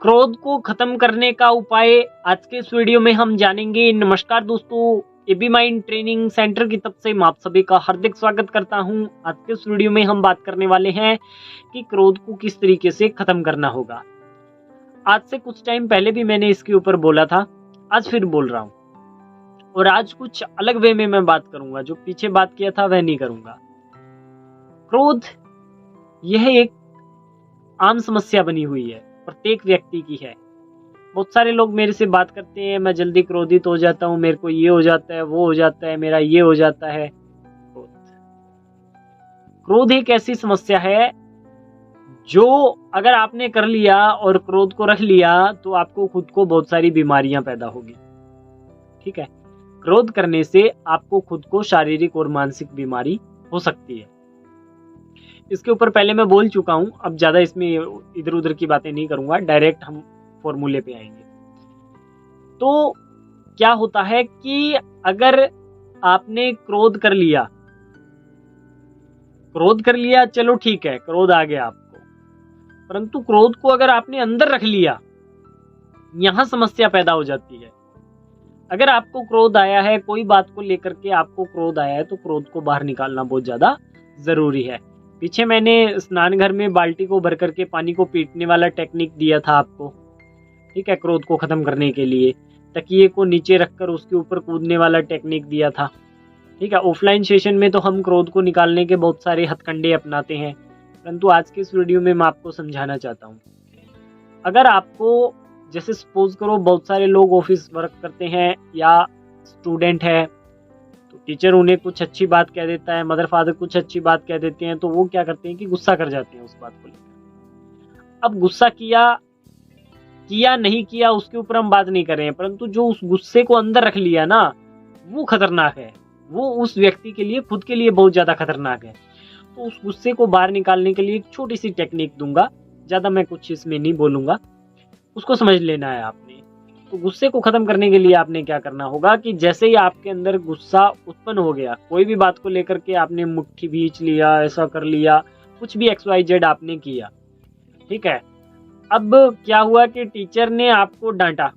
क्रोध को खत्म करने का उपाय आज के इस वीडियो में हम जानेंगे। नमस्कार दोस्तों, एबी माइंड ट्रेनिंग सेंटर की तरफ से मैं आप सभी का हार्दिक स्वागत करता हूं। आज के इस वीडियो में हम बात करने वाले हैं कि क्रोध को किस तरीके से खत्म करना होगा। आज से कुछ टाइम पहले भी मैंने इसके ऊपर बोला था, आज फिर बोल रहा हूं और आज कुछ अलग वे में मैं बात करूंगा। जो पीछे बात किया था वह नहीं करूंगा। क्रोध यह एक आम समस्या बनी हुई है, प्रत्येक व्यक्ति की है। बहुत सारे लोग मेरे से बात करते हैं, मैं जल्दी क्रोधित हो जाता हूँ, मेरे को ये हो जाता है, वो हो जाता है, मेरा ये हो जाता है। क्रोध एक ऐसी समस्या है जो अगर आपने कर लिया और क्रोध को रख लिया तो आपको खुद को बहुत सारी बीमारियां पैदा होगी। ठीक है, क्रोध करने से आपको खुद को शारीरिक और मानसिक बीमारी हो सकती है। इसके ऊपर पहले मैं बोल चुका हूं, अब ज्यादा इसमें इधर उधर की बातें नहीं करूंगा, डायरेक्ट हम फॉर्मूले पे आएंगे। तो क्या होता है कि अगर आपने क्रोध कर लिया, चलो ठीक है, क्रोध आ गया आपको, परंतु क्रोध को अगर आपने अंदर रख लिया, यहां समस्या पैदा हो जाती है। अगर आपको क्रोध आया है, कोई बात को लेकर के आपको क्रोध आया है, तो क्रोध को बाहर निकालना बहुत ज्यादा जरूरी है। पीछे मैंने स्नान घर में बाल्टी को भर करके पानी को पीटने वाला टेक्निक दिया था आपको, ठीक है, क्रोध को खत्म करने के लिए। तकिए को नीचे रखकर उसके ऊपर कूदने वाला टेक्निक दिया था। ठीक है, ऑफलाइन सेशन में तो हम क्रोध को निकालने के बहुत सारे हथकंडे अपनाते हैं, परंतु आज के इस वीडियो में मैं आपको समझाना चाहता हूँ। अगर आपको, जैसे सपोज करो, बहुत सारे लोग ऑफिस वर्क करते हैं या स्टूडेंट है, तो टीचर उन्हें कुछ अच्छी बात कह देता है, मदर फादर कुछ अच्छी बात कह देते हैं, तो वो क्या करते हैं कि गुस्सा कर जाते हैं उस बात को लेकर। अब गुस्सा किया नहीं किया उसके ऊपर हम बात नहीं कर रहे हैं, परंतु जो उस गुस्से को अंदर रख लिया ना, वो खतरनाक है। वो उस व्यक्ति के लिए, खुद के लिए बहुत ज्यादा खतरनाक है। तो उस गुस्से को बाहर निकालने के लिए एक छोटी सी टेक्निक दूंगा, ज्यादा मैं कुछ इसमें नहीं बोलूंगा, उसको समझ लेना है आपने। तो गुस्से को खत्म करने के लिए आपने क्या करना होगा कि जैसे ही आपके अंदर गुस्सा उत्पन्न हो गया, कोई भी बात को लेकर के आपने मुट्ठी भींच लिया, ऐसा कर लिया, कुछ भी XYZ आपने किया, ठीक है। अब क्या हुआ कि टीचर ने आपको डांटा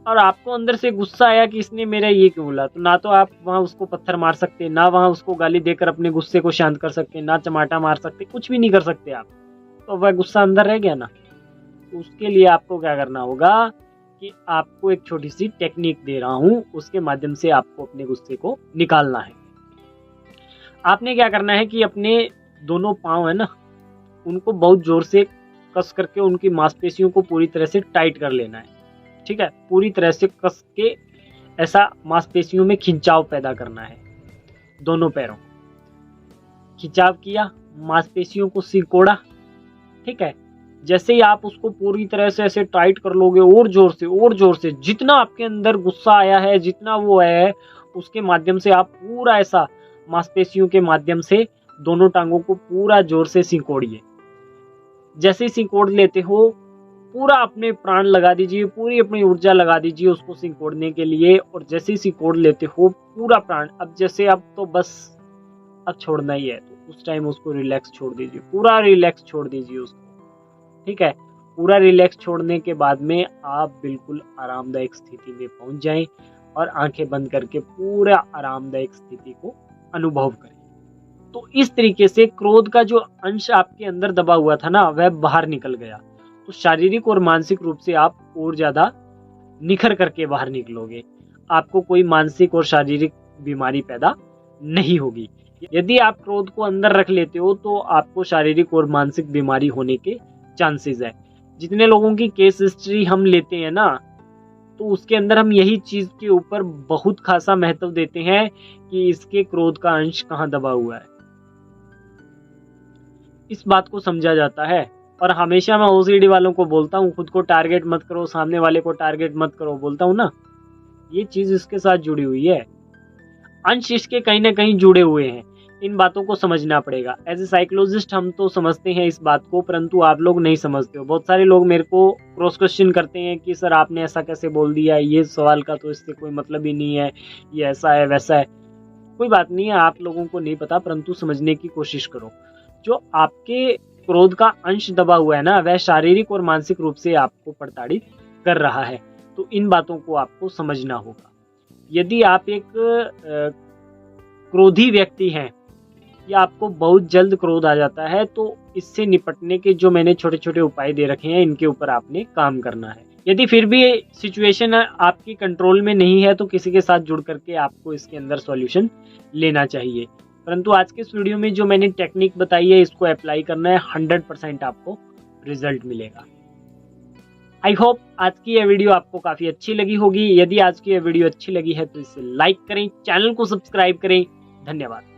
और आपको अंदर से गुस्सा आया कि इसने मेरा ये क्यों बोला, तो ना तो आप वहां उसको पत्थर मार सकते, ना वहां उसको गाली देकर अपने गुस्से को शांत कर सकते, ना चमाटा मार सकते, कुछ भी नहीं कर सकते आप। तो वह गुस्सा अंदर रह गया ना। उसके लिए आपको क्या करना होगा कि आपको एक छोटी सी टेक्निक दे रहा हूं, उसके माध्यम से आपको अपने गुस्से को निकालना है। आपने क्या करना है कि अपने दोनों पांव है ना, उनको बहुत जोर से कस करके उनकी मांसपेशियों को पूरी तरह से टाइट कर लेना है। ठीक है, पूरी तरह से कस के ऐसा मांसपेशियों में खिंचाव पैदा करना है। दोनों पैरों खिंचाव किया, मांसपेशियों को सिकोड़ा। ठीक है, जैसे ही आप उसको पूरी तरह से ऐसे टाइट कर लोगे, और जोर से जितना आपके अंदर गुस्सा आया है, जितना वो है, उसके माध्यम से आप पूरा ऐसा मांसपेशियों के माध्यम से दोनों टांगों को पूरा जोर से सिकोड़िए। जैसे ही सिकोड़ लेते हो, पूरा अपने प्राण लगा दीजिए, पूरी अपनी ऊर्जा लगा दीजिए उसको सिकोड़ने के लिए। और जैसे ही सिकोड़ लेते हो पूरा प्राण, अब जैसे अब तो बस अब छोड़ना ही है, तो उस टाइम उसको रिलैक्स छोड़ दीजिए, पूरा रिलैक्स छोड़ दीजिए उसको। ठीक है, पूरा रिलैक्स छोड़ने के बाद में आप बिल्कुल आरामदायक स्थिति में पहुंच जाएं और आंखें बंद करके पूरा आरामदायक स्थिति को अनुभव करें। तो इस तरीके से क्रोध का जो अंश आपके अंदर दबा हुआ था ना, वह बाहर निकल गया। तो शारीरिक और मानसिक रूप से आप और ज्यादा निखर करके बाहर निकलोगे। आपको कोई मानसिक और शारीरिक बीमारी पैदा नहीं होगी। यदि आप क्रोध को अंदर रख लेते हो तो आपको शारीरिक और मानसिक बीमारी होने के चांसेस है। जितने लोगों की केस हिस्ट्री हम लेते हैं ना, तो उसके अंदर हम यही चीज के ऊपर बहुत खासा महत्व देते हैं कि इसके क्रोध का अंश कहाँ दबा हुआ है। इस बात को समझा जाता है। और हमेशा मैं OCD वालों को बोलता हूँ, खुद को टारगेट मत करो, सामने वाले को टारगेट मत करो, बोलता हूँ ना, ये चीज इसके साथ जुड़ी हुई है। अंश इसके कहीं ना कहीं जुड़े हुए हैं। इन बातों को समझना पड़ेगा। एज ए साइकोलॉजिस्ट हम तो समझते हैं इस बात को, परंतु आप लोग नहीं समझते हो। बहुत सारे लोग मेरे को क्रॉस क्वेश्चन करते हैं कि सर आपने ऐसा कैसे बोल दिया, ये सवाल का तो इससे कोई मतलब ही नहीं है, ये ऐसा है वैसा है। कोई बात नहीं है, आप लोगों को नहीं पता, परंतु समझने की कोशिश करो। जो आपके क्रोध का अंश दबा हुआ है ना, वह शारीरिक और मानसिक रूप से आपको प्रताड़ित कर रहा है। तो इन बातों को आपको समझना होगा। यदि आप एक क्रोधी व्यक्ति हैं या आपको बहुत जल्द क्रोध आ जाता है, तो इससे निपटने के जो मैंने छोटे छोटे उपाय दे रखे हैं, इनके ऊपर आपने काम करना है। यदि फिर भी सिचुएशन आपकी कंट्रोल में नहीं है, तो किसी के साथ जुड़ करके आपको इसके अंदर सॉल्यूशन लेना चाहिए। परंतु आज के इस वीडियो में जो मैंने टेक्निक बताई है, इसको अप्लाई करना है, 100% आपको रिजल्ट मिलेगा। आई होप आज की यह वीडियो आपको काफ़ी अच्छी लगी होगी। यदि आज की यह वीडियो अच्छी लगी है तो इसे लाइक करें, चैनल को सब्सक्राइब करें। धन्यवाद।